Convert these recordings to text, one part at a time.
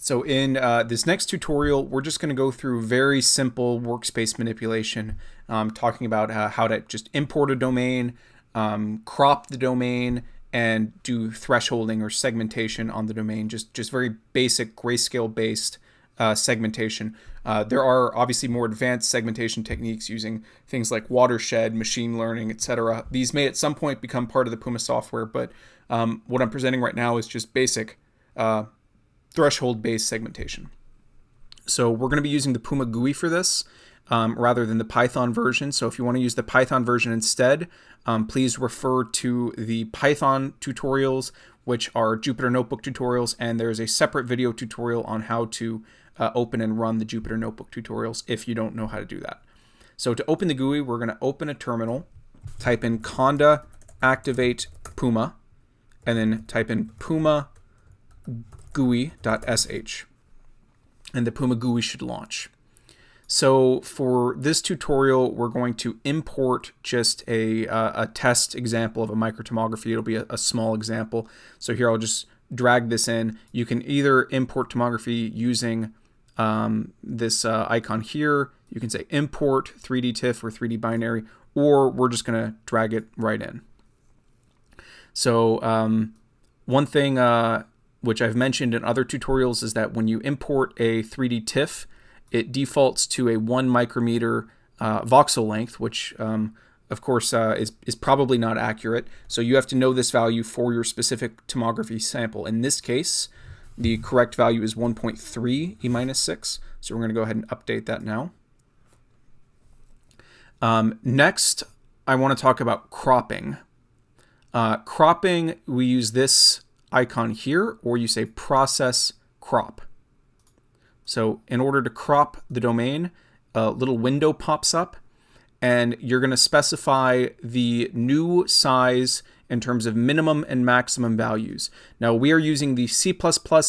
So in this next tutorial, we're just going to go through very simple workspace manipulation, talking about how to just import a domain, crop the domain, and do thresholding or segmentation on the domain. Just very basic grayscale based segmentation. There are obviously more advanced segmentation techniques using things like watershed, machine learning, etc. These may at some point become part of the PuMA software, but what I'm presenting right now is just basic threshold-based segmentation. So we're going to be using the PuMA GUI for this rather than the Python version. So if you want to use the Python version instead, please refer to the Python tutorials, which are Jupyter Notebook tutorials, and there's a separate video tutorial on how to open and run the Jupyter Notebook tutorials if you don't know how to do that. So to open the GUI, we're going to open a terminal, type in conda activate PuMA, and then type in PuMA GUI.sh, and the PuMA GUI should launch. So for this tutorial, we're going to import just a test example of a microtomography. It'll be a small example. So here I'll just drag this in. You can either import tomography using this icon here. You can say import 3D TIFF or 3D binary, or we're just going to drag it right in. So one thing which I've mentioned in other tutorials is that when you import a 3D TIFF, it defaults to a 1 micrometer voxel length, which of course is probably not accurate. So you have to know this value for your specific tomography sample. In this case, the correct value is 1.3 E-6. So we're going to go ahead and update that now. Next, I want to talk about cropping. Cropping, we use this icon here, or you say process crop. So in order to crop the domain, a little window pops up, and you're going to specify the new size in terms of minimum and maximum values. Now we are using the C++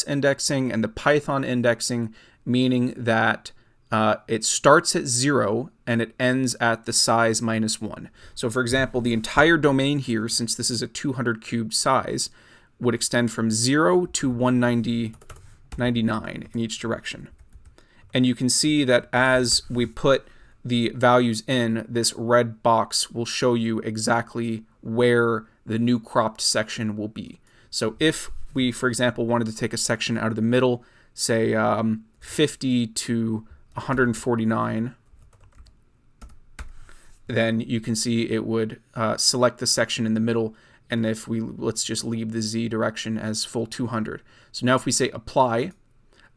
indexing and the Python indexing, meaning that it starts at 0 and it ends at the size -1. So for example, the entire domain here, since this is a 200 cube size, would extend from 0 to 199 in each direction. And you can see that as we put the values in, this red box will show you exactly where the new cropped section will be. So if we, for example, wanted to take a section out of the middle, say 50 to 149, then you can see it would select the section in the middle. And if let's just leave the Z direction as full 200. So now if we say apply,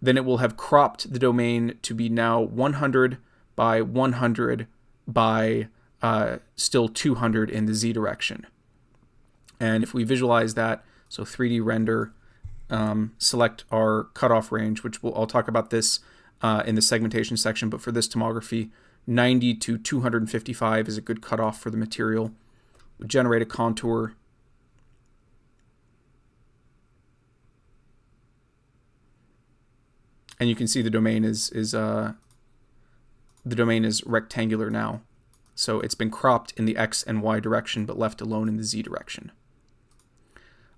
then it will have cropped the domain to be now 100 by 100 by still 200 in the Z direction. And if we visualize that, so 3D render, select our cutoff range, which I'll talk about this in the segmentation section, but for this tomography, 90 to 255 is a good cutoff for the material. We'll generate a contour. And you can see the domain is rectangular now. So it's been cropped in the X and Y direction, but left alone in the Z direction.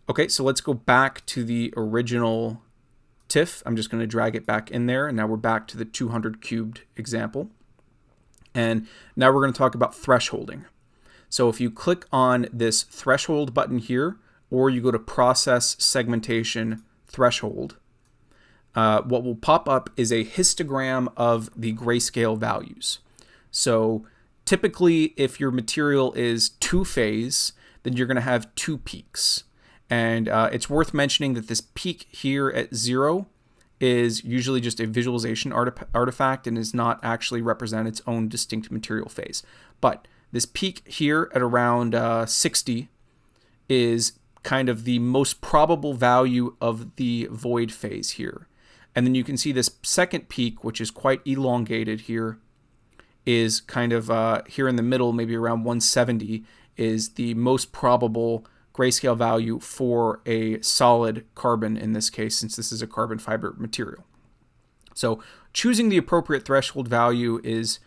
Okay, so let's go back to the original TIFF. I'm just going to drag it back in there, and now we're back to the 200 cubed example. And now we're going to talk about thresholding. So if you click on this threshold button here, or you go to process segmentation threshold, what will pop up is a histogram of the grayscale values. So typically, if your material is two-phase, then you're going to have two peaks. And it's worth mentioning that this peak here at 0 is usually just a visualization artifact and is not actually represent its own distinct material phase. But this peak here at around 60 is kind of the most probable value of the void phase here. And then you can see this second peak, which is quite elongated here, is kind of here in the middle, maybe around 170, is the most probable grayscale value for a solid carbon in this case, since this is a carbon fiber material. So choosing the appropriate threshold value is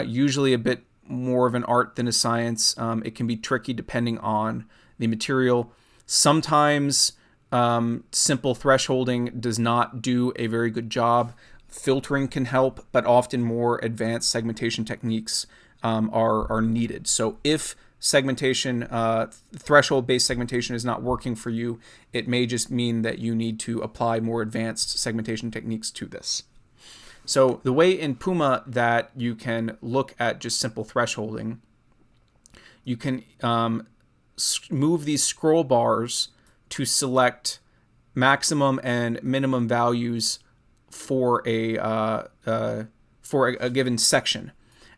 usually a bit more of an art than a science. It can be tricky depending on the material. Sometimes simple thresholding does not do a very good job. Filtering can help, but often more advanced segmentation techniques are needed. So if segmentation, threshold-based segmentation is not working for you, it may just mean that you need to apply more advanced segmentation techniques to this. So the way in PuMA that you can look at just simple thresholding, you can move these scroll bars to select maximum and minimum values for a given section.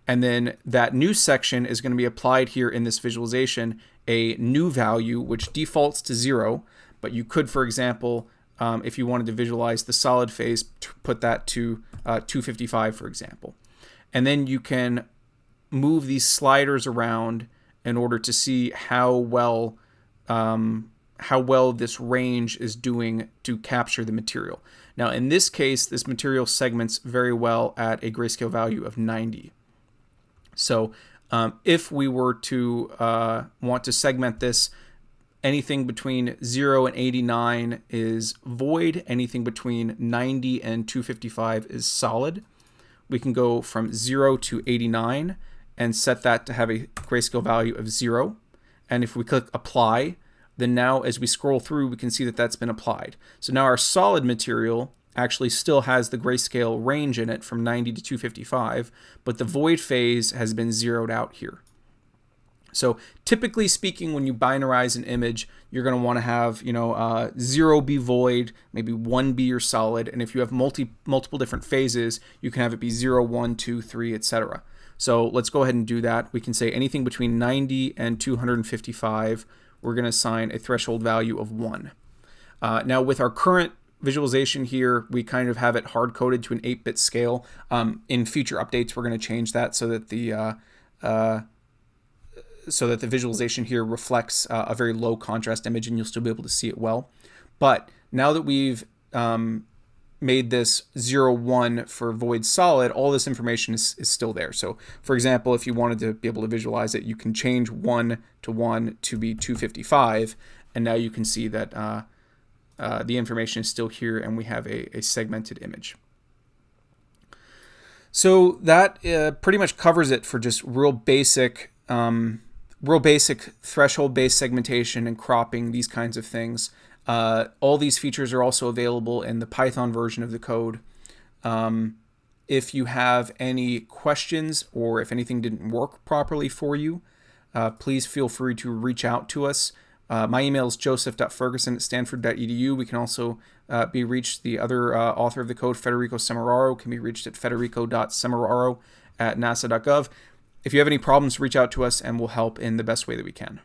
And then that new section is going to be applied here in this visualization, a new value, which defaults to 0. But you could, for example, if you wanted to visualize the solid phase, put that to 255, for example. And then you can move these sliders around in order to see how well this range is doing to capture the material. Now, in this case, this material segments very well at a grayscale value of 90. So if we were to want to segment this, anything between 0 and 89 is void. Anything between 90 and 255 is solid. We can go from 0 to 89 and set that to have a grayscale value of 0. And if we click apply, then now as we scroll through, we can see that that's been applied. So now our solid material actually still has the grayscale range in it from 90 to 255, but the void phase has been zeroed out here. So typically speaking, when you binarize an image, you're going to want to have 0 be void, maybe 1 be your solid, and if you have multiple different phases, you can have it be 0, 1, 2, 3, etc. So let's go ahead and do that. We can say anything between 90 and 255, we're going to assign a threshold value of 1. Now with our current visualization here, we kind of have it hard-coded to an 8-bit scale. In future updates, we're going to change that so that the visualization here reflects a very low contrast image, and you'll still be able to see it well. But now that we've made this 0, 1 for void solid, all this information is still there. So for example, if you wanted to be able to visualize it, you can change 1 to 1 to be 255, and now you can see that the information is still here, and we have a segmented image. So that pretty much covers it for just real basic threshold-based segmentation and cropping, these kinds of things. All these features are also available in the Python version of the code. If you have any questions or if anything didn't work properly for you, please feel free to reach out to us. My email is joseph.ferguson@stanford.edu. We can also be reached, the other author of the code, Federico Semeraro, can be reached at federico.semeraro@nasa.gov. If you have any problems, reach out to us and we'll help in the best way that we can.